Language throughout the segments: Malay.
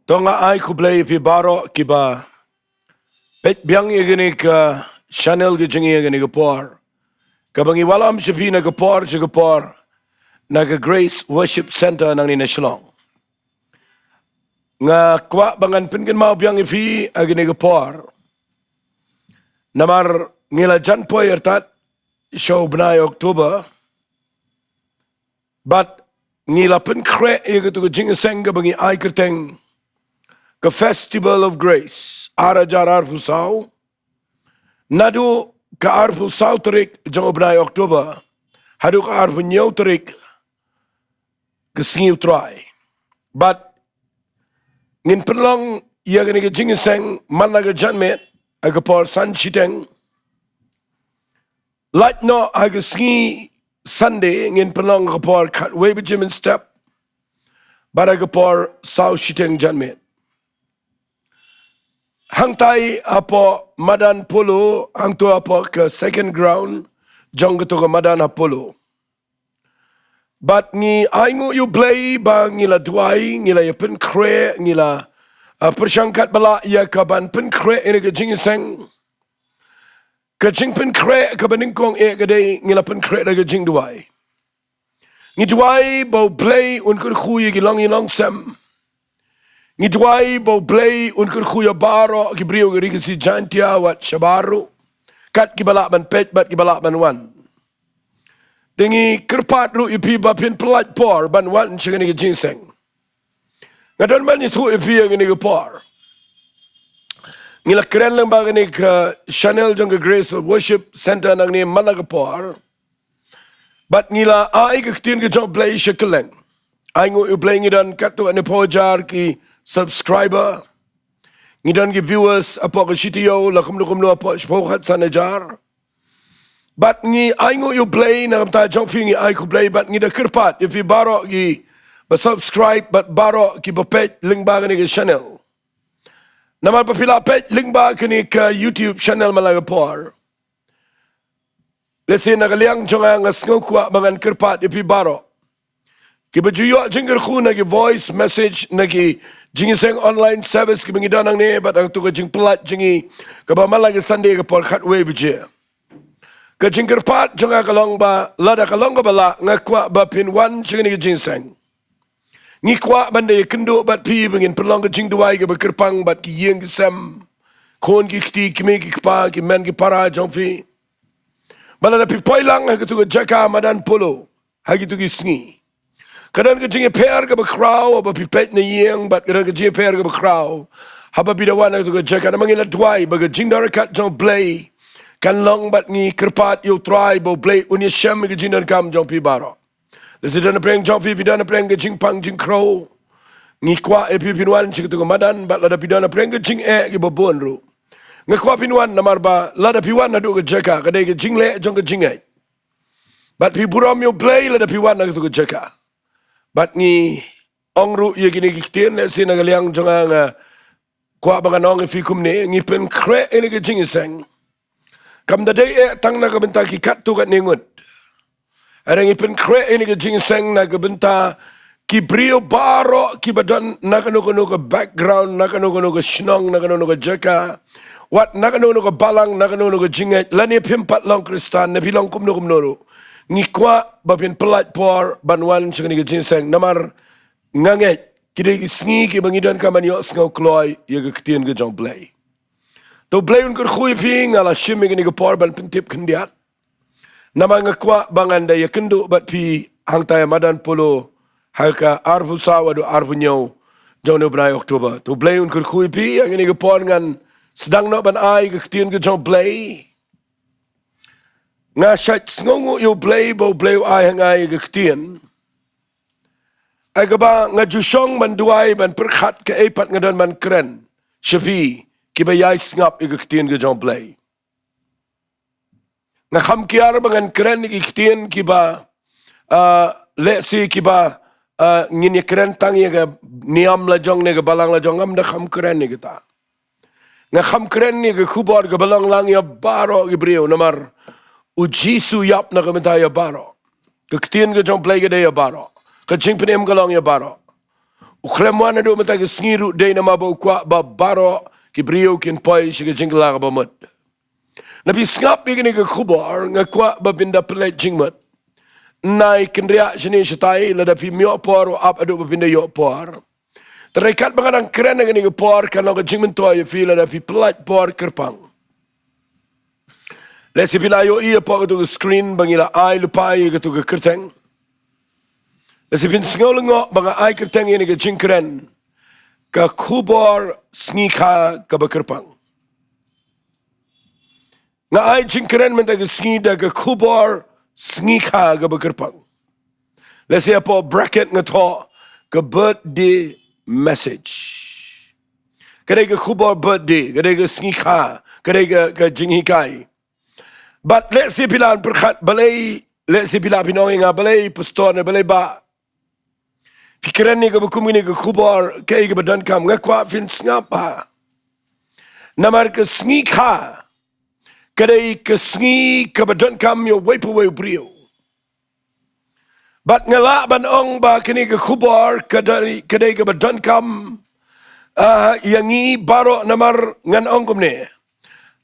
Tonga ai ku blei fi baro kiba pet biang igini ka channel ge jingi igini ka por kabangi walam shifi na ka por na ka Grace Worship Center nang ni na Shillong nga kwa bangan pinkin mau biang ifi agini ka por namar ngila jan po yertat show Blei Oktober but ngila pin kre iga tu ka Jingiaseng kabangi ai kerteng ka Festival of Grace ara jarar fusau nadu ka arfu Sohthri jong Blei Oktober hadu ka arfu nyotrik ka Sngi but ngin penlong ia gani ka Jingiaseng managa janmet aga por san chiteng like no aga Sngi Sunday ngin penlong ka por kat webe jimin step but aga por sau chiteng janmet hang tai apo madan polo hang tu apo ke second ground jong to ke madan apolo but ni Tngikha U Blei ba ngila duai ngila ya pen kre ngila persangkat bala ya kaban pen kre ini ke Jingiaseng ke jing pen kre ke beningkong ke dei ngila pen kre ke Jingduwai Jowai bau Blei kynduh ye long sem Jowai bau Blei kynduh ya baro ki brio ki si Jaintia wat shabaru kat ki balak ban pet bat ki balak ban wan tingi kerpat ru ipi ba pin pelat por ban wan chingani ki Jingiaseng ngadon ban itu ipi ngini ki por ngila keren lang ba ngini ka channel jong ka Grace Worship Center nang ni malaga por but ngila ai ka Ktien U Blei Shillong Tngikha U Blei ngidan katu ane pojar ki subscriber ngidan ki viewers apo ka sitio la kumno apo shpokat sanajar but ngi Tngikha U Blei na kamta jong fingi Tngikha U Blei but ngida kerpat ifi baro ki ba subscribe but baro ki ba page lyngba ni ka channel namal pa pila page lyngba kini ka YouTube channel malaga por lesi nagaliang jonga nga Sngi bangan kerpat ipi baro ki bajuyo jingkyrkhu nagi voice message nagi Jingiaseng online service ki bangi danang ne bat ang tu ka jing pelat jingi ka ba malagi Sunday ka por khat we bije ka jingkyrpat jonga kalong ba lada kalong ba la nga kwa ba pin wan chingni ka Jingiaseng ngi kwa bande kynduh bat pi bangin pelong ka Jingduwai ka ba Kyrpang bat ki yeng ki sem kon ki kti ki me ki kpa ki men ki para jong fi balada pi poilang ha ka tu ka Jaka madan polo ha ki tu ki Sngi kadang ka jingi per ka ba kraw ba pipet na yeng bat kadang ka jingi per ka ba kraw haba bidawan ka tu ka Jaka na mangila duai ba ka jingdaroh kat jong Blei kan long bat ngi kerpat yu try bo Blei unya shem ka jingdaroh kam jong pi baro lesi dana preng jong fi vidana preng ka jingpang jingkro ngi kwa epi pinwan chik tu ka madan bat lada pidana preng ka jing ki ba bon ru ngi kwa pinwan namar ba lada piwan na du ka Jaka kadai ka jingle jong ka jingai bat pi buram yu Blei lada piwan na tu ka Jaka bat ni ongru ye gini Ktien le sina galiang jonga nga kwa banga nong fi kumne ngi pen kre ini ke Jingiaseng kam da dei tang na ka Bynta ki kat tu kat ningut ara ngi pen kre ini ke Jingiaseng na ka Bynta ki brio baro ki badan na ka no ka background na ka no ka Shillong na ka no ka Jaka wat na ka no ka Balang na ka no ka jingai lani pimpat long kristan na pilong kumno ngi kwa babin pelat por banwan chingni ka Jingiaseng namar nganget kide ki Sngi ki bangidan ka manyo Sngi kloi ye ka Ktien U Blei to Blei kynduh fi ngala shimi ni ka por ban pintip khndiat namang kwa banganda ye kynduh bat pi hangta madan polo halka arfu sawadu arfu nyo jong Blei Oktober to Blei kynduh fi ni ka por ngan sedang no ban ai ka Ktien U Blei nga shat Tngikha U Blei bo Blei ai hangai ka Ktien ai ka ba nga jushong ban duai ban perkhat ke epat ngadon ban keren shafi ki ba yai ngap ka Ktien U Blei nga kham kiar bangan keren ki Ktien ki ba lesi ki ba ngini keren tang ye ka niam la jong ne ka Balang la jong am da kham keren ni kita nga kham keren ni ka Khubor ka Balang lang ya baro ki brio namar ujisu yap na kamita ya baro. Ka Ktien U Blei ka ya baro. Ka jingpenem ka long ya baro. Uklemwana do matag sngiru day na mabaw kwa ba baro ki brio kin poi shiga jingla ba mut. Nabi ngap ni gini ka Khubor nga kwa ba Bynta pelet jingmat. Nai kenria sini sitai lada pi mio por ap adu ba Bynta yo por. Terikat mengadang keren na gini ka por kana ka jingman toy fi lada pi pelet por Kyrpang. Lesi pila yo iya por ka screen bangila ai lupai ka tu ka kerteng. Lesi pin Sngi banga ai kerteng ini ka jingkeren ka Khubor Sngikha ka ba Kyrpang. Nga ai jingkeren menta ka Sngi da ka Khubor Sngikha ka ba Kyrpang. Lesi apo bracket nga to ka birthday message. Kadai ka Khubor birthday, kadai ka Sngikha, kadai ka Jingiasyllok. But let's see pilan perkat balai, let's see pilan pinong nga balai pastor na balai ba. Pikiran ni ka bukum ni ka Khubor kay ka badan kam nga kwa fin ngapa. Namar ka Sngikha. Kadai ka Sngi ka badan kam yo wepo brio. But ngala banong ba kini ka Khubor kadai ka badan kam yangi baro namar nganong kumne.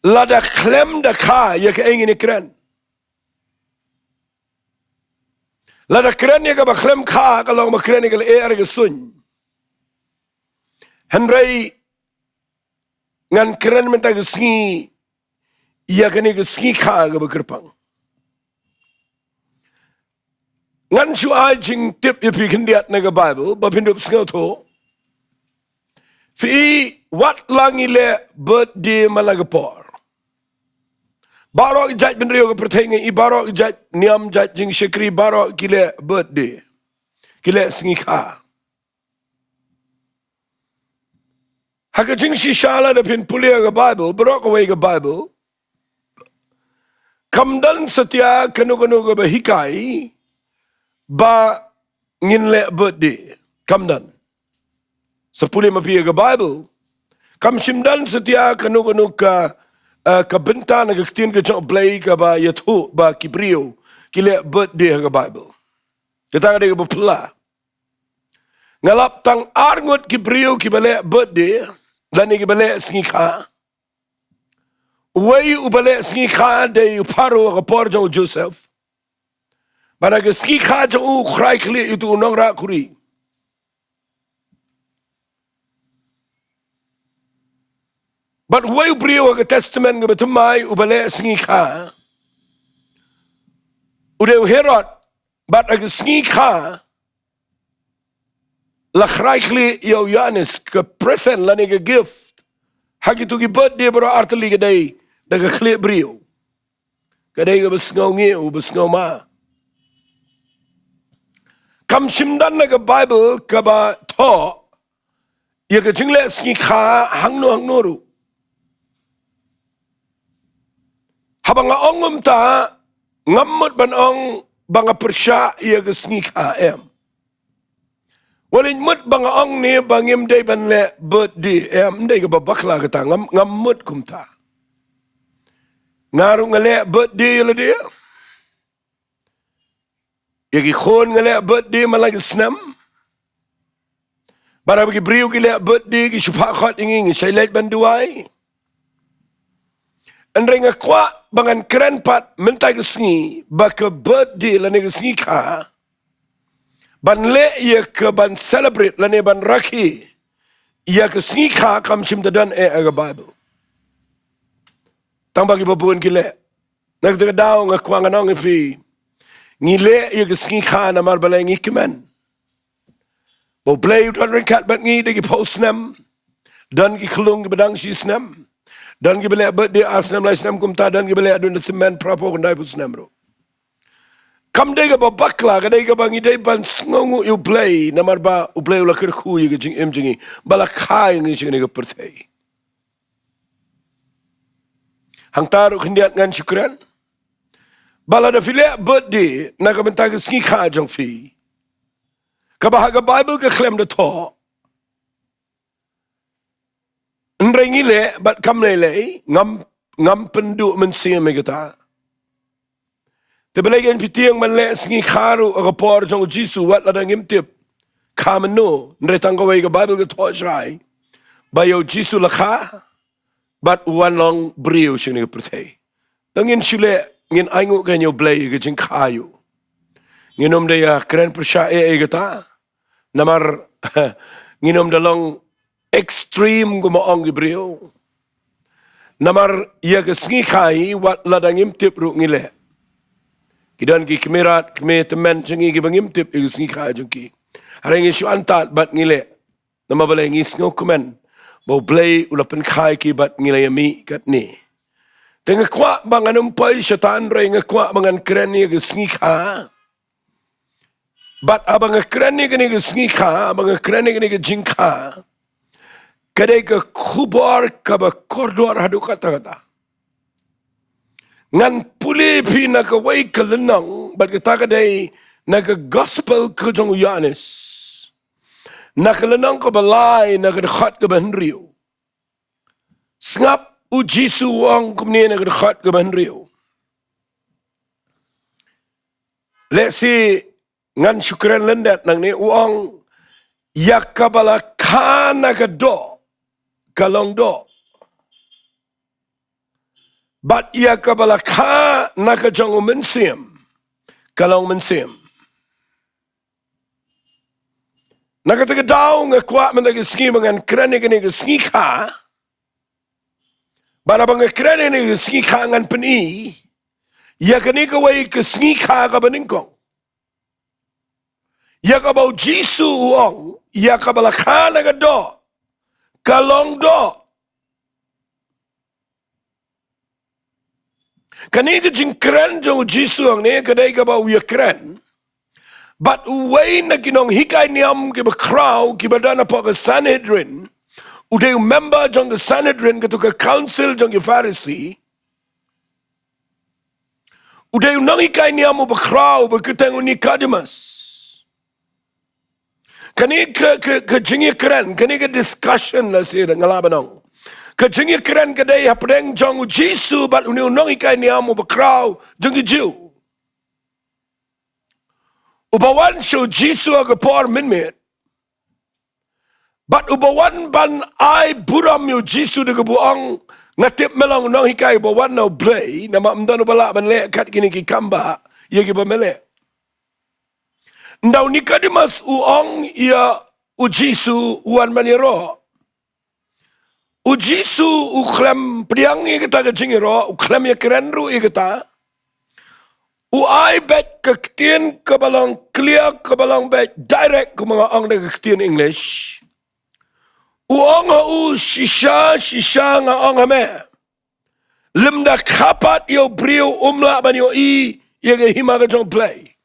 Lada klem da ka ya ka ingin ikren. Lada kren ya ka ba klem ka kalau ma kren ya ka er ka sun. Henry ngan kren menta ka Sngi ya ka ni ka Sngikha ka ba Kyrpang. Ngan shu ai jing tip ya pi kendiat na ka Bible ba pindup Sngi fi wat lang ile birthday malagapor. Baro jaj benrio ke pertengah i baro jaj niam jaj jing syekri baro kile birthday. Kile Sngikha. Haka jing shishala da pin pulia ke Bible, baro away ke Bible. Kamdan setia kanu-kanu ke bahikai ba nginle birthday. Kamdan. Sepuluh mapia ke Bible. Kam simdan setia kanu-kanu ka Bynta na Ktien U Blei ka ba yathu ba kibrio kile birthday ka Bible. Kita ada ka bapla. Ngalap tang arngot kibrio kibale birthday dan kibale Sngikha. Uway ubale Sngikha de uparo ka por Joseph. Para ka Sngikha jo khrai kli itu nongra kuri. But way brio ka testament nga batumay ubale Sngikha. Ude Herod but ag Sngikha la khraikli yo Yanis ka present la ni ka gift. Hagitu ki birthday bro artali ka day daga kli brio. Kaday ka basngongi u basngoma. Kam simdan na ka Bible ka ba to ya ka jingle Sngikha hangno ru. Habang ongum ta ngamut banong banga persya ia ke Sngikha em. Walin mut banga ong ni bangim day banle birthday em day ke babakla kata ngamut kumta. Ngaru ngale birthday la dia. Yagi khon ngale birthday malagi snam. Bara bagi briu ki le birthday ki syufakat ingin syailat banduai. Andrei ngakwa bangan keren pat mentai ke Sngi baka birthday lane ke Sngikha ban le ia ke ban celebrate lane ban raki ia ke Sngikha kam sim dadan aga Bible tang bagi babun kile nak de daw ngakwa nganong fi ngile ia ke Sngikha na mar balai ngikmen bo play ut kat bat ngi de post nam dan ki klung bedang si snam dan gibele birthday asnam lai snam kumta dan gibele adun semen prapo kondai pusnam ro kam dega babakla kadai ga bangi dai ban Sngi U Blei namar ba U Blei la kyrkhu ye jing jingi bala khai ngi sing ga pertai hang taru khindiat ngan syukran bala da file birthday na ka benta ga Sngikha jong fi ka bahaga Bible ka klem da to Nrengi le bat kam le ngam pendu mensia megata. Te belegen pitiang man le Sngikha ru rapor jong Jisu wat ladang imtip kamenu nretang kawai ke Bible ke thoi shai bayo jisu lakha bat wan long brio shini ke perthei tangin shile ngin aingu ke nyo blei ke jingkhayu nginom de ya keren persya ke ta namar nginom de long extreme gumaong ke brio namar ya ke Sngikha wat ladangim tip ru ngile kidan ki kemerat keme temen jengi ki bangim tip ke Sngikha jengki harengi syu antat bat ngile nama balai ngis ngokumen bau blei ulapen khai ki bat ngile yami kat ni tengah kwa bangan umpai syaitan rei ngakwa bangan keren ni ke Sngikha bat abang keren ni ke Sngikha abang keren ni ke jingkha kadai ke Khubor kaba kordor hadu kata-kata ngan puli pi nak wai ke lenang bat kata kadai nak gospel ke jong Yanis nak lenang ke balai nak dekat ke Henrio sngap ujisu wang kumni nak dekat ke Henrio let's see ngan syukran lendat nang ni wang yakabala kana do kalong do bat ia kabala kha naka jong mensim kalong mensim naka taga daw nga kwa man taga sngi mangan krene kani ga Sngikha bana bang krene ni ga Sngikha ngan peni ya kani ka wai ka Sngikha ka baningkong ya ka bau jisu wong ya kabala kha naka do kalong do kani ka jingkren jong jisu ang ne kadai ka ba uya kren but uway na kinong hikay niyam ki ba crowd ki ba dana po ka Sanhedrin uday member jong ka Sanhedrin ka to ka council jong ka Pharisee uday nang hikay niyam mo ba crowd ba kitang Nicodemus kani ka jingiaroh kani ka discussion na siya ngalabanong ka jingiaroh kadai hapdeng jong jisu bat unong ikay niyamo ba crowd jong Jew ubawan siya jisu aga por minmit bat ubawan ban ay buram yu jisu daga buang ngatip melang unong ikay ubawan na blei na maamdan ubala ban le kat kini ki kamba yagi ba mele ndaw Nicodemus uong ia ujisu uan maniro ujisu uklem priang i kita ke jingiaroh uklem ya kerenru i kita uai bet ke Ktien ke Balang clear ke Balang bet direct ke mga ang ke Ktien English uong u shisha nga ang hame limda kapat yo brio umla ban yo i ya ke hima ke jong play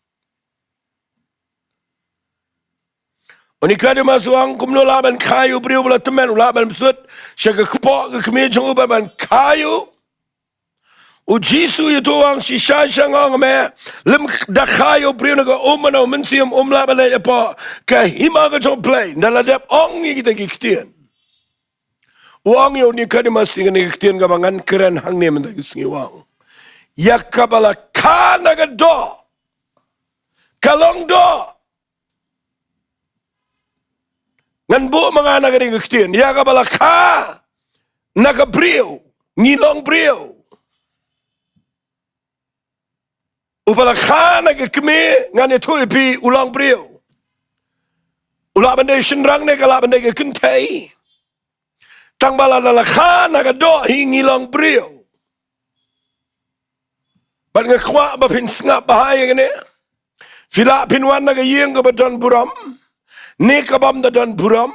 Onikade masuang kumno laban kayu brio bela temen laban besut syaga kepok ke kemejong uban kayu ujisu itu ang shisha syangong me lim da kayu brio naga umano mensium laban le apa ke hima ke jong play daladap ong kita Ktien uang yo nikade masing ni Ktien gabangan keren hangne mentagi Sngi wang yakabala kana ga do kalong do ngan bu mga nagaring Ktien ya ka bala ka nagabriw ngilong briw ubala ka nagakme ngan ito ipi ulang briw ulaban day sinrang ne kalaban day kentay tang bala lalaka nagado hingilong briw bat ngakwa ba pinsngap bahaya gani fila pinwan nagayeng ka ba don buram ne kabam da dan buram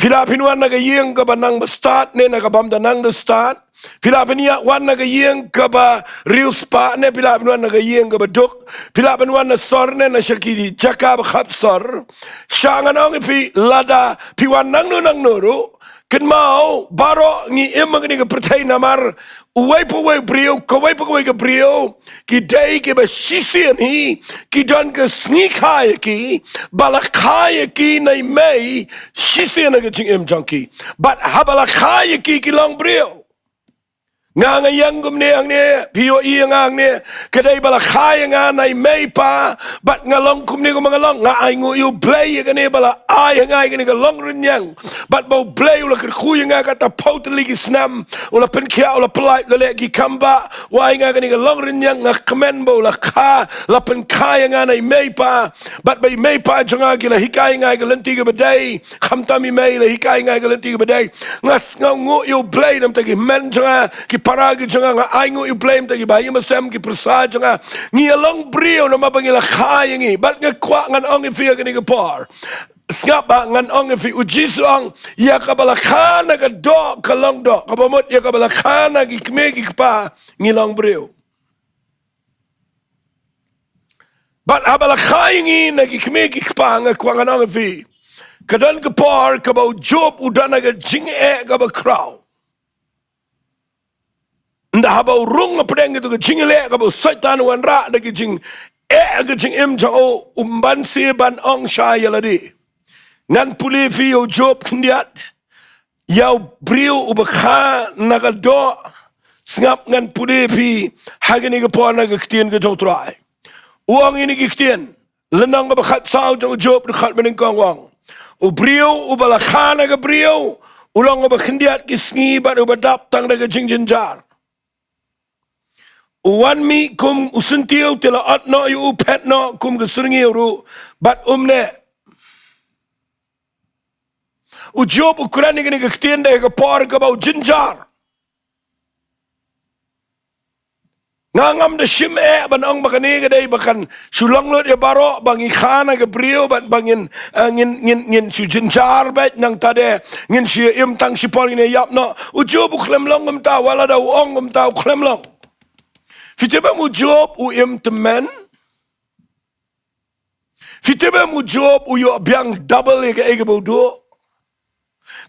pila pinwan naga yeng ka ba nang start ne nagabam da nang da start pila pinia wan naga yeng ka ba real spa ne pila pinwan naga yeng ka ba duk pila pinwan na sor ne na shaki Jaka ba khap sor shangan ang pi lada piwan nang nuru ken mau baro ngi emang ni ka pertai namar uway po way brio kaway po ka brio ki day ki ba sisian hi ki don ka Sngikha ki balakha ki nay may sisian na ka jing junkie but habalakha ki long brio Nga yang gumne ang ne POE ang ne kadai bala khai nga nai mei pa bat nga long kumne ko mga long nga ai ngu yu blei ga ne bala ai nga ga ne ga long rin yang bat bo blei ula kyrkhu nga ka ta potli gi snam ula penkia ula polite le gi kamba wai nga ga ne ga long rin yang nga kmen bo la kha la pen khai nga nai mei pa bat bai mei pa jonga gi la hikai nga ga lenti ga badai khamtami mei la hikai nga ga lenti ga badai nga ngu yu blei nam ta gi men jonga paragi jonga nga aingu you blame ta giba yima sem ki prasa jonga ngi along brio na mabangila khayangi bat nga kwa ngan ong ifia gani par skapa ngan ong ifi ujisu ang ya kabala khana ga do kalong do kabamot ya kabala khana gi kmegi pa ngi long brio bat abala khayangi na gi kmegi pa nga kwa ngan ong ifi kadan ga par kabau job udana ga jinge ga ba kraw nda habau rung pedeng itu ke jingile ka bo saitan wan ra da ke jing ke jing im jao umban si ban ong sha yaladi ngan puli fi yo job kindiat yau brio ubakha nagado ngap ngan puli fi hagani ke po na ke ktien ke jong trai uang ini ke ktien lenang ba khat sao jong job khat mening kong wang u brio ubala khana ke brio ulang ba kindiat ke sngi ba ubadap tang da ke jing jinjar Uwan mi kum usuntiyo tila atno yu petno kum gesungi ru bat umne. Ujob ukuran ni ke ktien de ke par ke bau jinjar. Ngangam de shim ban ong bakani ke dai bakan Shillong lot ya baro bangi khana ke brio ban bangin ngin su jinjar bet nang tade ngin shi im tang sipol ni yap no ujob uklem long um ta wala da ong um ta uklem long. Fiteba mu job u im temen. Fiteba mu job u yo biang double ege bodo.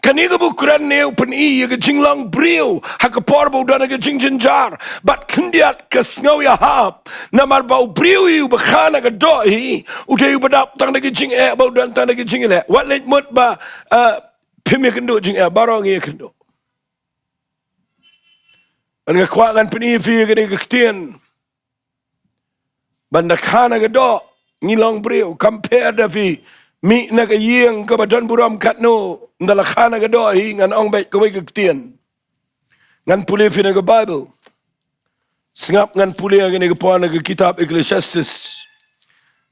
Kaniga bu kuran ne upen I ege jinglang brio haka porbo dana ege jinginjar. But kindiat ke sngaw ya hap namar bau brio yu bakhana ke doi ude yu badap tang ege jing bau dan tang ege jingile. Wat leit mut ba pimi kendo jing barong ye kendo. Ang ngakwakan pinifi gani ktien banda khana ga do ngilong brio compare da fi mi na ga yeng ka badon buram katno ndala khana ga do hi ngan ong bet ko ktien ngan puli fi na ga bible singap ngan puli gani ga po na ga kitab Ecclesiastes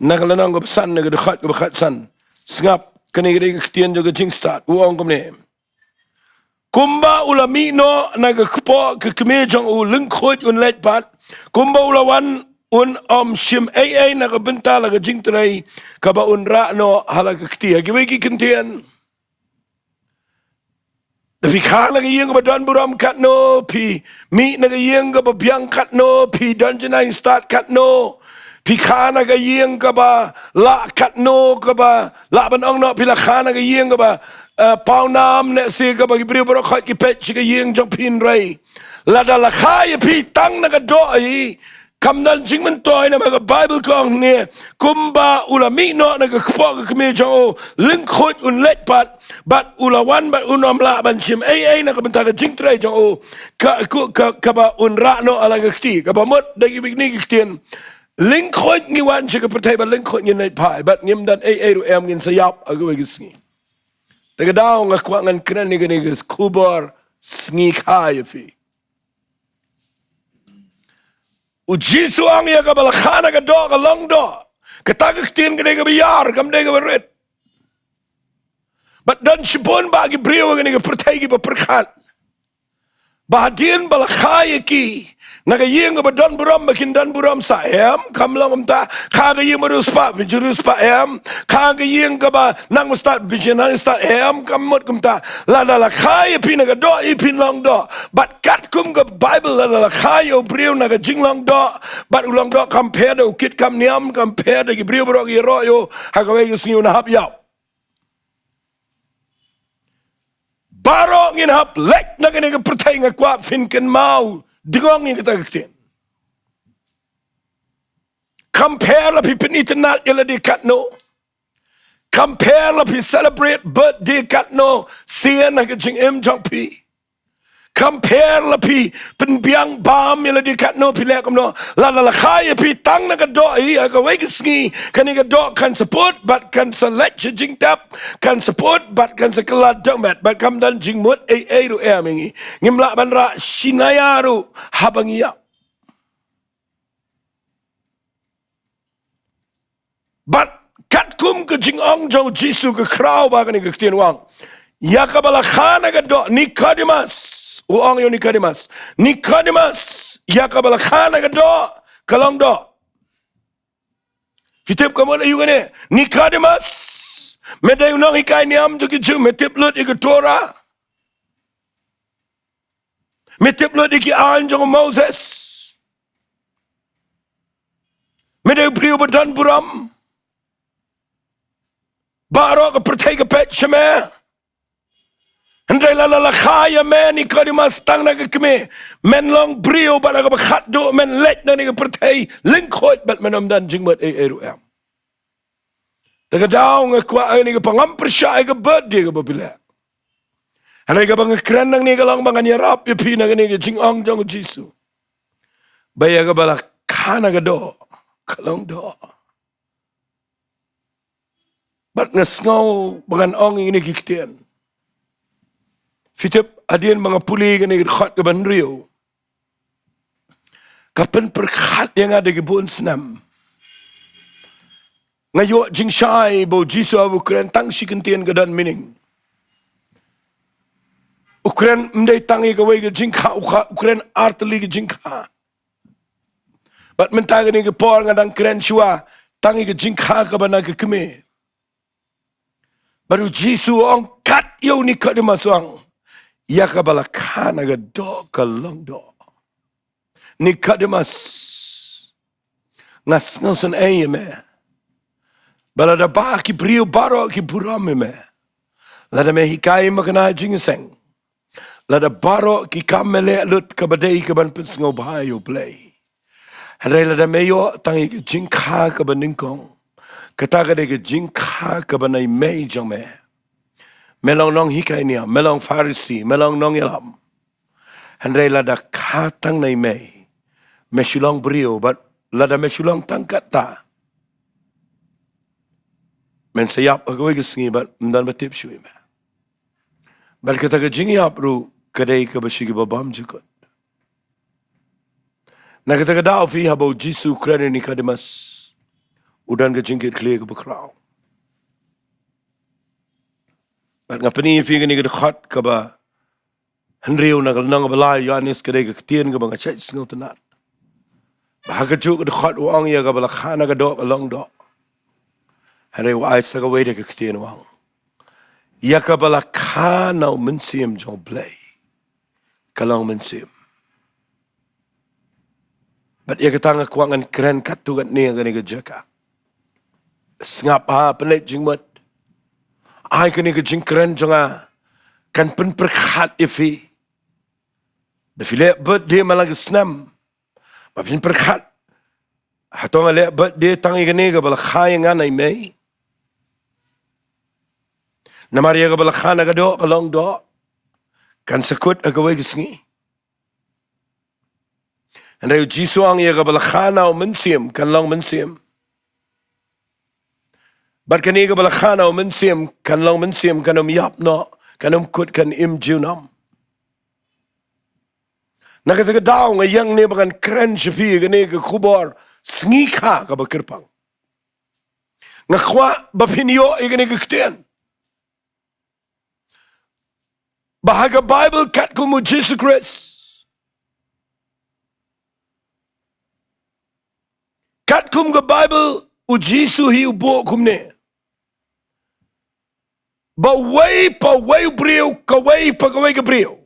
nagalanang ga san na ga khat ga khat san singap kani ga ktien jo ga jingstat u ong kom ne Kumba ulami no nagakpo kekemejang u lengkhot un letpat. Kumba ulawan un shim nagabenta laga jingtrai kaba un ra no halaga ktia. Giwegi kentian. Dafi kha laga yeng ba don buram kat no pi mi naga yeng ba biang kat no pi donjinai start kat no. Pi kha naga yeng ba la kat no ba la ban ong no pi la kha naga yeng ba pau nam ne si ka bagi brio bro khat ki pet chi ka yeng jong pin rai la da la khai pi tang na ka do ai kam nan jing man toy na ma bible kong ne kumba ula mi no na ka khpo ka me jong ling khot un let pat bat ula wan bat unom la ban chim ai na ka ban ta ka jing trai jong ka ba un ra no ala ka ti ka ba mot da gi big ni ki tien ling khot ngi wan chi ka patai ba ling khot ngi net pai bat ngim dan ai ru em ngin sayap agu gi sngi Tagadaw nga kwa ngan kran ni ganigas Khubor Sngikha yafi. Ujisu ang ya kabala khana ka do ka long do. Katagak tin ganiga biyar kam dega barit. But dan shipon bagi brio ganiga pertegi ba perkhat. Bahadin bala khaya ki nagayeng ba don buram makin don buram sa kam lang ta kagayeng marus pa bijurus pa kagayeng ka ba nang start bijinan start kamot kumta la khaya pinaga do ipin long do but kat kum ga bible la khaya brio naga jinglang do but ulang do compare do kit kam niam compare de brio bro gi royo hagawe yusin na hap yap Baro ngin hap lek na gani ka pertay nga kwa finken mau digong ngin kita kaktin. Compare la pi pinitin nat yala di katno. Compare la pi celebrate birthday katno siya na ka jing im jong pi. compare la pi penbiang bam la di kat no pi lek no la khai pi tang na ka do hi ka wei ka sngi kan ka do kan support but kan select jing tap kan support but kan sekelat domet but kam dan jing mut ru mingi ngimla ban ra sinayaru habangia but kat kum ke jing ong jo jisu ke krau ba kan ke Ktien wang ya ka bala khana ka do Nicodemus uang yo Nicodemus ya ka bala khana ka do kalong do fitip kamu ayu kene Nicodemus medai unang ikai niam jo ki metip lut ik Torah metip lut ik an jo Moses medai priu badan buram Barok pertega pet sheme. Andai la khaya men Nicodemus tang na keme. Men long brio ba na khat do men let na ni pertei lingkhoit bat menom dan jingmat ru am. Taga daw nga kwa ni pangam persya ga birthday ga babila. Andai ga bang kren nang ni ga lang bang nyarap pi na ni jing ong jong Jisu. Baya ga bala kana ga do kalong do. Bat ngasngaw bangan ong ini Ktien. Fitip adien mga puli gani khat ke banrio. Kapan perkhat yang ada ke buon senam. Ngayo jing syai bo Jisu awu kren tang si Ktien ke dan mining. Ukren mdai tangi ke wei ke jingkha ukren arteli ke jingkha. Bat mentah gani ke por ngadang kren shua tangi ke jingkha ke bana ke keme. Baru Jisu ong kat yo Nicodemus ong. Ya ka bala khana ga do ka long do. Nicodemus ngas ngosan me. Bala da ba ki brio baro ki buram me. Lada me hikai makana jingiaseng. Lada baro ki kamele lut ka badai ka ban Sngau U Blei. Hadai lada me yo tangi ki jingkha ka baningkong. Kata ka de ke jingkha ka banai mei jong me. Melong nong hikai niya, melong Farisi, melong nong yalam. Handai lada katang nai mei. Me Shillong brio, but lada me Shillong tangkat ta. Men sayap agawai ke Sngi, but mdan batip shui me. But kata ke jingiap ru, kadai ke bashigi babam jukot. Na kata ke dao fi habo Jisu kreni Nicodemus. Udan ke jingkit kli ke bekrau. Bat ngapani fi ke khat ke ba Henriu na nang balai Yanis ke ke Ktien ke bang chat Sngau tenat. Bah ke juk ke khat wang ya ke bala khana ke do long do. Henriu ai sa ke wei de ke Ktien wang. Ya ke bala khana mensim Jo Blei. Kalong mensim. Bat ya ke tanga kwangan keren katu kat ni ke Jaka. Sngap pelik jingmat. Ai kini ke jingkeren jonga kan pen perkhat ifi. De file birthday malang snam. Ba pin perkhat. Hatong ale birthday tangi kini ke bala khayangan ai mei. Namari ke bala khana ke do kalong do. Kan sekut agawai ke Sngi. Andai Jisu ang ya ke bala khana o mensim kan long mensim. Bat kani ke bala khana o mensim kan long mensim kan yap no kan kut kan junam. Na kata ke daw nga yang ni bakan keren shafi kani ke Khubor Sngikha ka ba Kyrpang. Nga kwa bapinyo kani ke Ktien. Bahaga Bible kat kumu Jesus Christ. Kat kum ke Bible u Jisu hi ubo kumne. Ba wei pa wei brio ka wei pa ka wei ke brio.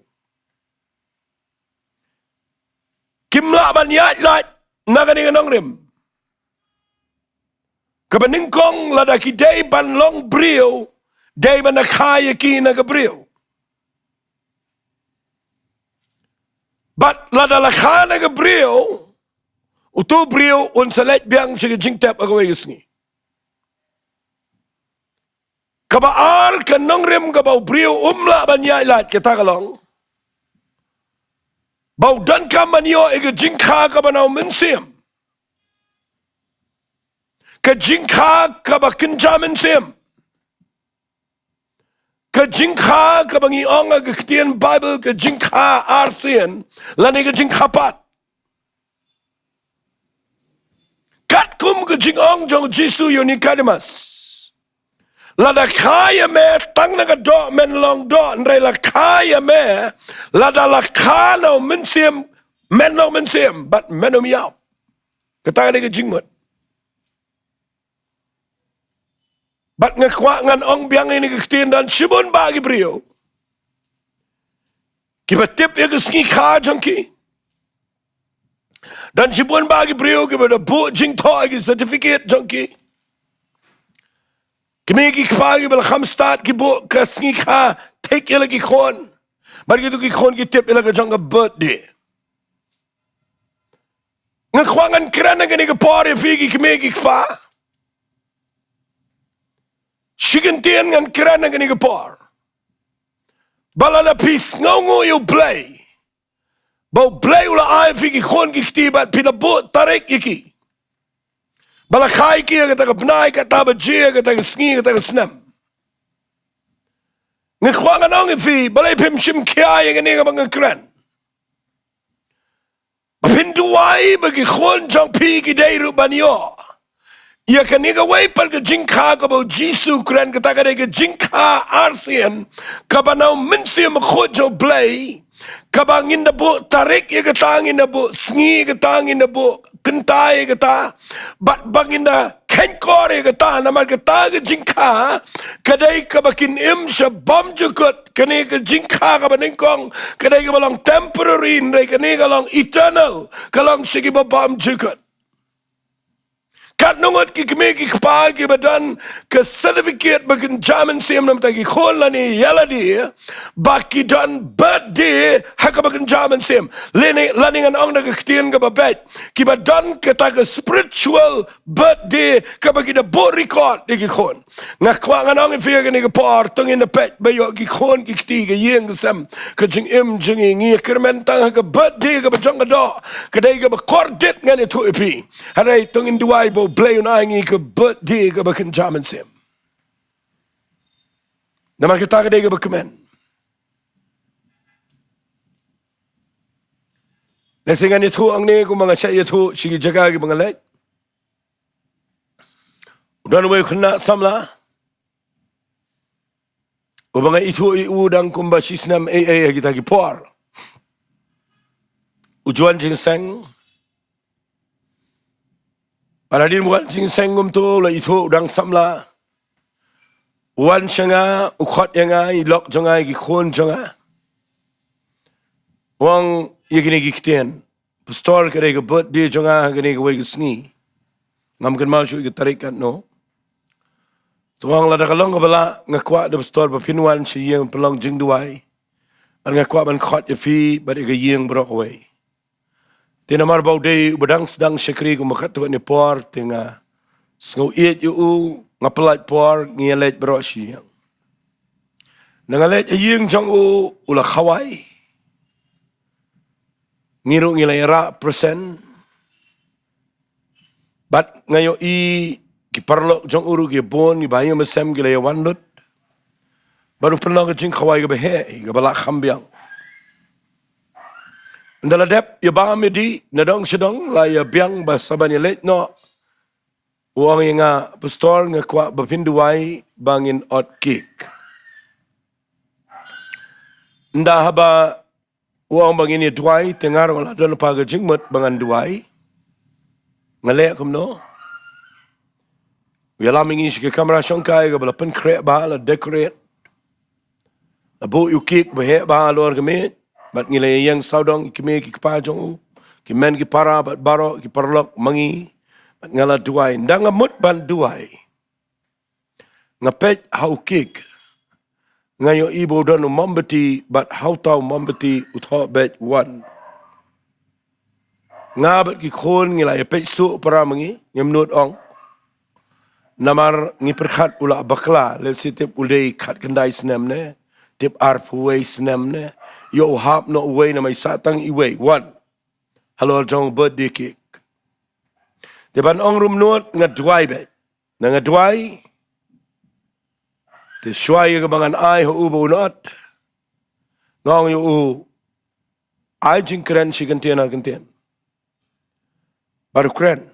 Kimla ban yat lat nagani Nonglim. Kabaningkong lada ki day ban long brio day ban nakaya ki na ka brio. But lada la khana ka brio utu brio un salet biang sige jingtap agawai Sngi. Kabaar kan Nongrim kabau brio umla ban yat lat kita kalong. Bau dan kamanyo ega jingkha ka banau mensim. Ka jingkha ka ba kenja mensim. Ka jingkha ka bangi onga ka Ktien Bible ka jingkha arsian lani ka jingkha pat. Kat kum ka jingong jong Jisu yoni kadimas. Lada kaya me tang na ka do men long do nre la kaya me lada la kano mensim men no mensim but menum yaw. Kata ka jingmut. Bat ngakwa ngan ong biang ini Ktien dan sibun bagi brio. Kiba tip ya ke Sngikha jongki. Dan sibun bagi brio kiba da bu Jingdoh ki certificate jongki. Kimi ki kpagi bal khamstat ki bu ke Sngikha take ya lagi khon. Bar gitu ki khon ki tip ya lagi jongka birthday. Ngakwa ngan kerana gani ke pari figi kimi ki kpa. Shigantian ngan kerana gani gapar. Balala pis Ngongu U Blei. Bau Blei ula ay fiki khon ki ktibat pinabot tarik iki. Bala khai ki kata ka bnai kata ba jia kata ka sngi kata ka snam. Ngakwa ngan ong fi balay pim shim kiay gani nga kran. Pinduwai bagi khon jong pi ki deiru banyo. Ya kaniga way pal ka jingkha ka bau Jisu kran kata ka ka jingkha arsian ka banau mensim khojo Blei ka bangin na bu tarik ya katangin na bu sngi katangin na bu kentai kata bat bangin na kenkor ya kata namar kata ka jingkha kadai ka bakin im sha bom jukut kaniga jingkha ka baningkong kadai ka balang temporary ndai kaniga long eternal kalang shigi ba bom jukut. Kat nungot ki kime ki kpa ki badan ke certificate bakin jaman siem nam ta ki khol lani yala di baki dan birthday haka bakin jaman siem lani ngan ong na ke Ktien ka babet ki badan ke ta ke spiritual birthday ka baki da bo record di ki khon ngakwa ngan ong fi ka ni ke par tung in the pet bayo ki khon ki kti ke yeng sam ke jing im jingi ngi kermen tang ka birthday ka bajang ka do ka dai ka ba kordit ngan itu ipi harai tung in duai bo Blei una ngi ke birthday ke bakin jaman sim. Nama kita ke dega bakemen. Lesingan itu ang ni ko mga siya itu sige Jaka ke mga lek. Udan way khna samla. O mga itu udang kumba sisnam kita ki por. Ujuan Jingiaseng. Paradin bukan Jingiaseng tu la itu udang samla. Wan shanga ukhat yanga ilok jonga ki khon jonga. Wang yekini ki Ktien. Pastor kare ke birthday jonga kene ke way Sngi. Ngam kan mau shu ke tarikat no. Tuang la dakalong ka bala ngakwa de pastor ba finwan si yeng pelong Jingduwai. An ngakwa ban khat ye fi ba de yeng brok way. Tinamar bau day badang sedang syakri ko makat tu ni por tinga sngau iet yu ngapelat por ngelet bro siang. Nangalet yeng jong ula khawai. Ngiru ngilai ra persen. Bat ngayo kiparlok jong uru ki bon ni bayo mesem gilai wanlut. Baru pernah ke jing khawai ke behe ke balak khambiang. Ndala dep ya ba medi nadong sedong la ya biang ba sabani let no uang nga pastor nga kwa ba Jingduwai bangin ot kick nda haba uang bangin ni Duwai tengar wala don pa ga jingmut bangan Duwai ngale kum no ya lamingi shi kamera shongkai ga bala pen kre ba la decorate la bo yu kick ba he ba lor game bat ngilay yang saudong ikime ki kpajong ki men ki para bat baro ki parlok mangi bat ngala Duwai ndanga mut ban Duwai ngapet how kick ngayo ibo don mambati bat how tau mambati utho bet one ngabat ki khon ngilay pet su para mangi ngemnut ong namar ngi perkhat ula bakla le sitip ulei khat kendai snam ne tip arfuwei snam ne Yo hap no way na may satang iway. One. Halo jong birthday cake. Depan ong rum nuot nga Jowai be. Na nga Jowai. Te shuai ka bangan ai ho ubo not. Ngong yu u. Ai jing kren si gantian na gantian. Baru kren.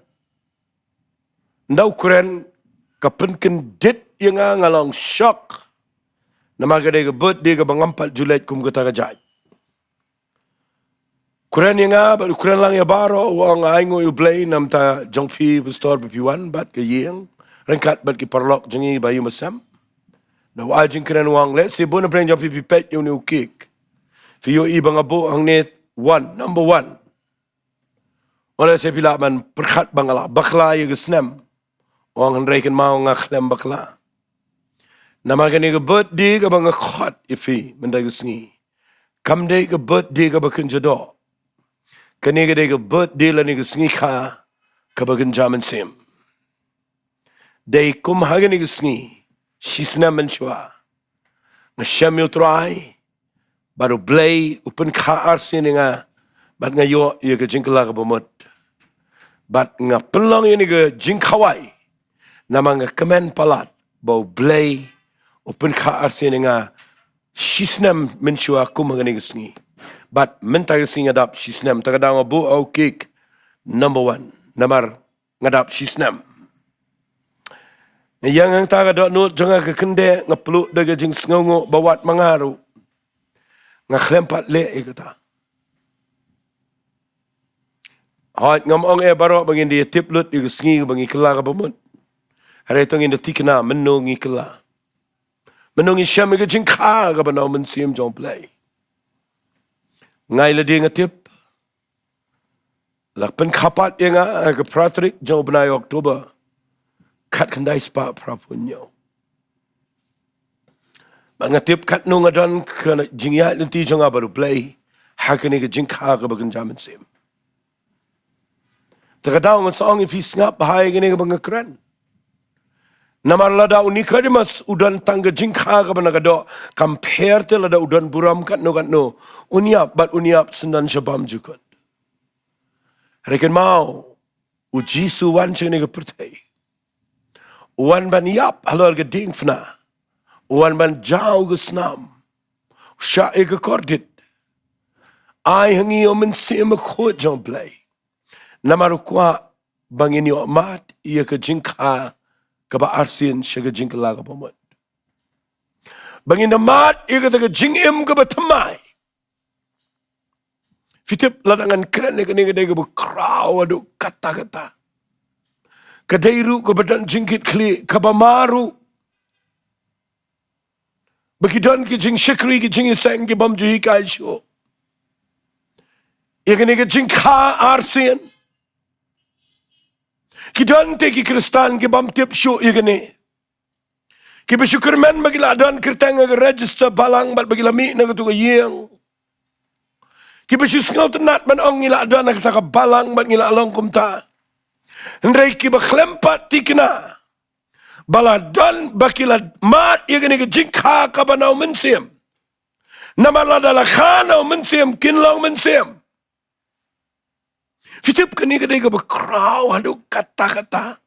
Ndau kren kapen kendit yang ngalong shock. Nama gede ke birthday ke bangampat Julai kum kata kajai. Kren yang baru kren lang ya baro wang Ktien U Blei nam ta jongfi bestor bepiwan bat ke yang rengkat bat ke parlok jengi bayu masam. Na wajing kren wang let si bona breng jongfi pipet yu ni ukik. Fiyo ibang abo hangne number one. Oleh saya pilih man perkat bangala bakla ya gesnem. Wang henreiken mau ngaklem bakla. Nama kani ke birthday ke bang khot ifi mendai Sngi. Kam day ke birthday ke bakin jado. Kani ke birthday la ni ke Sngikha ke bakin jaman sim. Day kum hagani ke Sngi. Shisna menshwa. Ngasham yu try. Baru Blei upen khaar sini nga. Bat ngayo ya ke jingkla ke bomot. Bat nga pelong ini ke jingkawai. Nama nga kemen palat. Bau Blei. Open khaar sini nga shisnam menshua kumangani Sngi. But mentay sing adap shisnam tagadang abu au cake number one namar ngadap shisnam. Yang ang tagadot nut jangan ke kende ngapeluk daga jing sngongo bawat mangaru ngaklempat le ikata. Hot ngamong baro bangin dia tiplut ig Sngi bangi kela ka bamut. Hari tong inda tikna menungi kela. Menungi syam ke jingkha ka banaw mensim jong Blei. Ngai la dia ngatip. Lakpen kapat yang ke pratrik jong benai Oktober. Kat kendai spa prapunyo. Ngatip kat nung adan ke jingiat nanti jong baru Blei. Hakani ke jingkha ka bagan jaman sim. Takadaw ngasong ifi ngap bahaya gini ke bangakran. Namar lada unika dimas udan tangga jingkha ka banagado compare te lada udan buram kat no uniap bat uniap sendan shabam jukut. Reken mau uji suwan chene ke pertai. Uwan ban yap halor ke dingfna. Uwan ban jau ke snam. Sha e ke kordit. Ai hangi o mensim khot jong Blei. Namar kwa bangin yo mat ia ke jingkha kaba arsin syaga jingkla ka pomot. Bangin namat ia kata ke jingim kaba temai. Fitip ladangan keren ni kani kadai kaba kraw aduk kata-kata. Kadairu kaba dan jingkit kli kaba maru. Bakidan ki jing syakri ki jingiaseng ki bam juhi kai syo. Ia kani ke jingkha arsin. Kidan te ki kristan ki bam tip show igani. Ki bersyukur men bagi ladan kertang ke register Balang bat bagi lami na ketu yang. Ki bersyukur ngau tenat man ong ngila adan na kata Balang bat ngila along kumta. Hendrai ki baklempat tikna. Baladan bakila mat igani ke jingkha ka banau mensim. Nama lada lakhanau mensim kinlong mensim. Fitip kani kadai ka bakraw haduk kata-kata.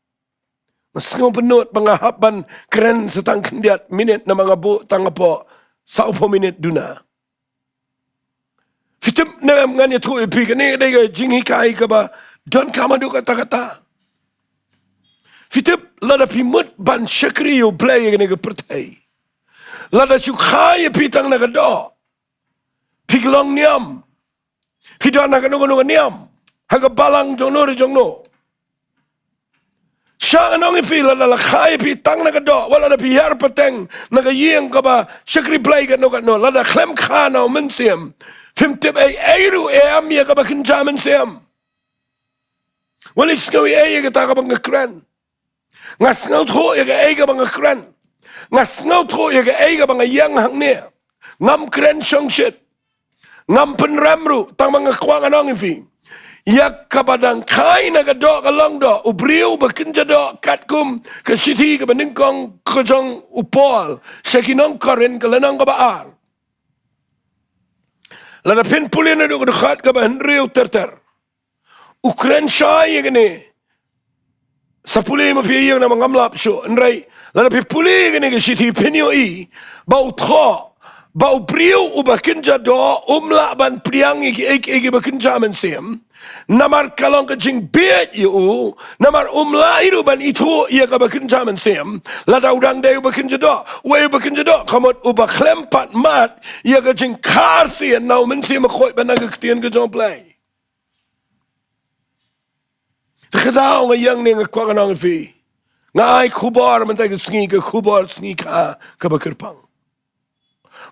Masngaw penut pengahapan keren setang kendiat minit na mga bu tangapo sa upo minit duna. Fitip na nganya tu ipi kani kadai ka jingikai ka ba don kamadu kata-kata. Fitip lada pimut ban Ktien U Blei kani ka pertai. Lada syukhaya pitang na kado. Piglong niam. Fidan na kanungan niam. Haga Balang jongno. Siya anong ifila lalakay pitang nagado. Wala na pihar pateng nagayeng ka ba. Syakri Blei kano. Lada klem kanaw mensim. Fimtip ay ayru amya ka ba kinjaman siyam. Walis ngawi ay ka bang ngakran. Ngas ngaw to yaga ay ka bang ngakran. Ngas ngaw to yaga ay ka bang yang hangne. Ngam kren syong shit. Ngam penramru tang mga kwang anong ifi. Yak kabadang kai na gado kalong do ubriu bakinja do katkum ke siti ke beningkong kejong upol sekinong korin kelenong kabaar Lada pin puli na do khat ka ban riu ter. Ukraine shay gani. Sa puli mo pi yang na mangamlap syo. Nrai lada pi puli gani ka shiti pinyo I bau tho bau priu uba kinja do umla ban priang iki ba kinja men sem. Namar kalong ka jing biet yu namar iru ban itu ia ka ba kinja men sem. Lada udang deu ba kinja do we ba kinja do kamot uba klempat mat ia ka jing kar sien nau men sem khoi ban ka Ktien U Blei. Terkadang yang ni ngakwa kanang fi. Ngai Khubor mentay ka Sngikha Khubor Sngikha ka ba Kyrpang.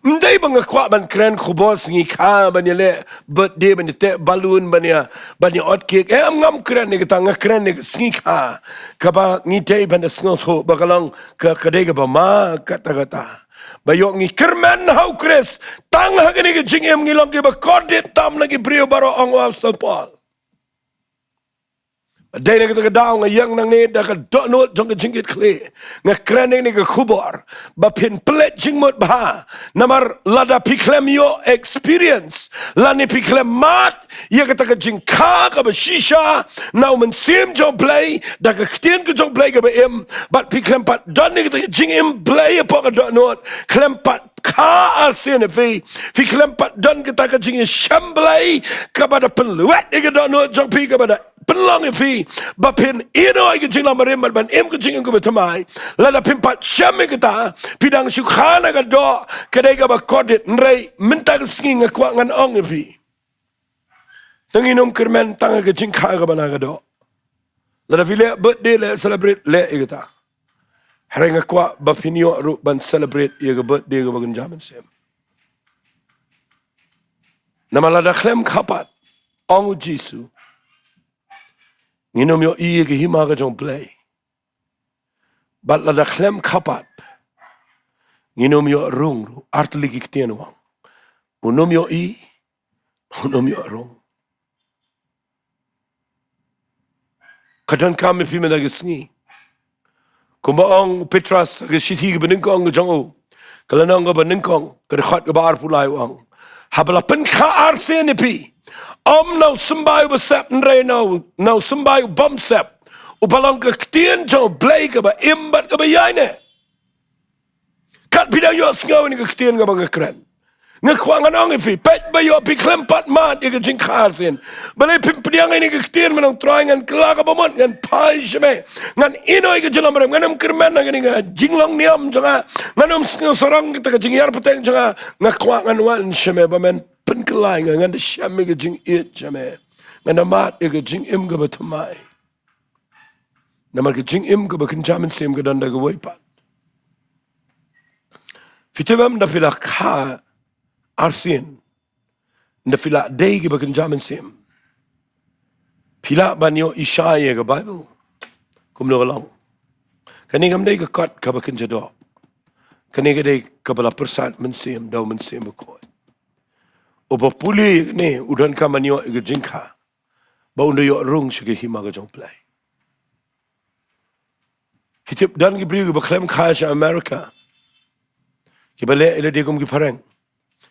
Mday bang ngakwa ban kren Khubor Sngikha ban yale birthday ban yate balloon ban ya hot cake. Am ngam kren ni kita ngakren ni Sngikha ka ba ngitay ban snotho bakalang ka kadai ka ba ma kata. Bayok ngi kerman hau kres tang hagani ka jingem ngilong ka ba kodit tam na ki brio baro ang wa sapal. Day na kita daw nga yang nang ni da ka do no jong ka jingit kle nga kreneng ni ka Khubor ba pin plet jingmot ba namar lada piklem yo experience lani piklem mat ya ka jingka ka ba shisha now men sim jong play da ka Ktien U Blei ka ba em but piklem pat don ni ka jingim play pa ka do no klem pat ka asin fi klem pat don kita ka jingin shamblay ka ba da penluat ni ka do no jong pi ka ba da penlang fi bapin ino ay kajing lamarim ban em kajing ko betamay lada pimpat syame kita pidang syukhana ka do kadai ka bakodit nrai minta Sngi ngakwa ngan ong fi tanginom kermen tanga kajing kha ka bana ka do lada vile birthday le celebrate le kita hari ngakwa bapinyo ru ban celebrate ye ka birthday ka bagan jaman sem namalada khlem khapat ong Jisu Nginom yo I ke hima ka jong Blei. Bat la da klem kapat. Nginom yo rung artli ki Ktien wang. Unom yo I, unom yo rung. Kadan kami fi mena Sngi. Kumbaong Petras ke shiti ke beningkong ke jong o. Kalanong ke beningkong ke khat ke bar pulai wang. Habla pen ka arse ni pi. No somebody was sep nre no somebody bum sep upalang ka Ktien U Blei ka ba imbat ka ba yaine kat pida yo sngaw ni ka Ktien ka ba ka kren ngakwangan ang ifi pet ba yo pi klempat mat ka jingkar sin balay pimpiang ni ka Ktien manang trying kala ka ba mon ngan pai shme ngan inoy ka jalam rem nganam kermen na nga jinglong niam janga nganam sorang kita ka jingiar puteng janga ngakwangan wan shme ba men penkelai ngan de syame ke jing it jame ngan mat ke jing im ke batamai namar ke jing im ke bakin jamin sem ke danda ke waipat fitebam da fila kha arsin da fila day ke bakin jamin sem pila banyo ishaye ke bible kumno long kani ngam day ke kat ke bakin jado kani ke day ke bala persat men sem daw men sem ko Oba puli ni udan ka manyo ke jingkha ba undo yo rung shige hima ka jong Blei hitip dan ki bri ba klem kha sha America ki bale ele de kum ki parang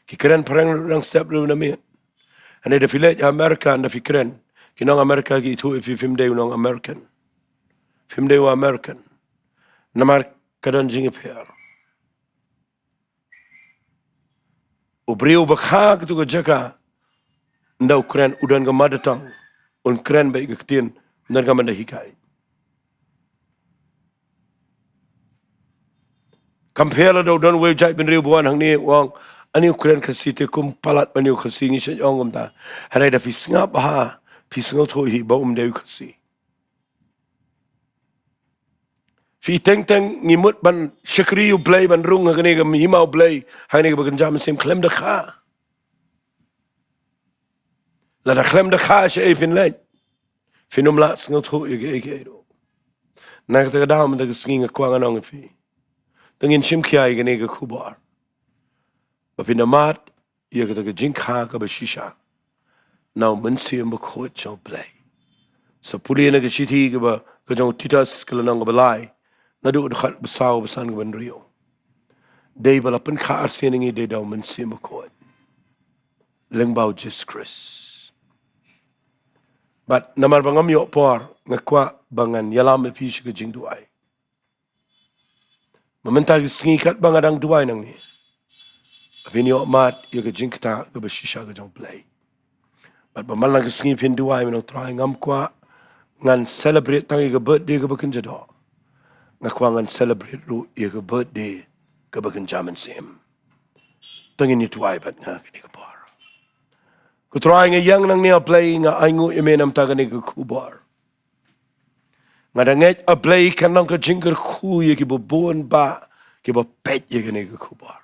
ki kren parang rang step lu na mi ane de filet America na fikren ki nong America ki tu if film de nong American film de wa American namar kadan jingiasyllok Ubriu bakha tu ka Jaka ndau kren udan ka madatang un kren ba ka Ktien nan ka manda hikai Kampela do don we jai ben Ri-Bhoi hangne wang ani kren ka site kum palat banyu ka singi se ongom ta harai da fi snga ba fi snga tho hi ba de ka si Fi teng ngimut ban Ktien U Blei ban rung hagane ka hima U Blei hagane ka bagan jaman sem klem da kha la da klem da kha she e fin leit finum la sngot ho ege do na ka da man da Sngi ngakwa nganong fi tengin sim khia hagane ka Khubor ba finamat ye ka jingkha ka ba shisha now man sem ba kho U Blei sa puli na ka shiti ka ba ka jong titas ka lanang balai nadu khat basaw basan ban rio dei balapan kha arseningi de daw man sim ko lengbau Jesus Christ. But namar bangam yo por ngakwa bangan yalam pi shi ke Jingduwai. Meminta Sngikha bangadang Duwai nang ni. Apin yo mat yo ke Jingkta ke beshisha ke Jong Blei. But bamalang ke Sngi pin Duwai menang try ngam kwa ngan celebrate tangi ke birthday ke bekenjado. Ngakwa ngan celebrate ru yo ke birthday ke bekenjaman sim. Tangi ni Duwai bat nga ke ni ke por. Ku try nga yang nang ni a Blei nga aingu imenam taga ni ke Khubor. Nga danget a Blei kanang ke jingkyrkhu ye ki bobon ba ki bo pet ye ke ni ke Khubor.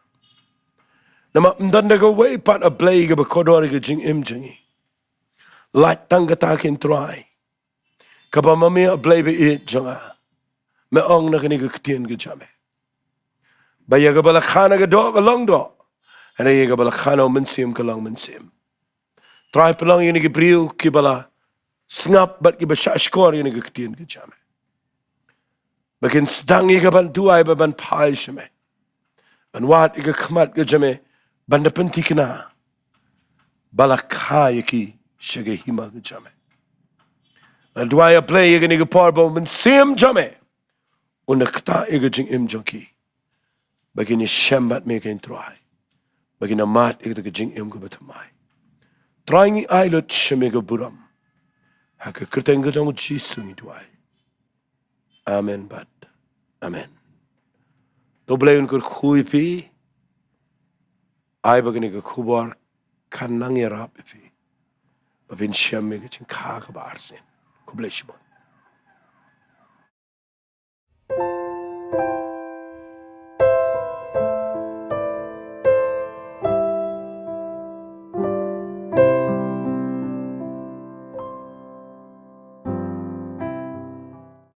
Nama mdanda ke way pat a Blei ke bekodor ke jingi. Light tanga takin try. Kaba mami a Blei be it janga. Me ong na ke ni ke Ktien ke jame. Ba ye ke balakhana ke do ke long do. Ana ye ke balakhana mensim ke long mensim. Try pelang ye ni ke briu ki bala snap bat ki bashashkor ye ni ke Ktien ke jame. Bakin sedang ye ke ban Duwai ba ban pai shame. Ban wat ye ke khmat ke jame. Ban da penti kena. Balakha ye ki shage hima ke jame. And Duwai a Blei ye ke ni ke parbo mensim jame. Unakta ye ke jing junki. Bakin ye shambat me ke try. Bakin amat ye ke jing ke batamai. Trying I lot shame ke buram. Haka kerteng ke jong jisu ni Duwai. Amen but. Amen. To Blei unkur khui pi. Ai bagani ke Khubor kanang yarap pi. Babin shame ke jing kha ke barsin. Ko Blei shibon.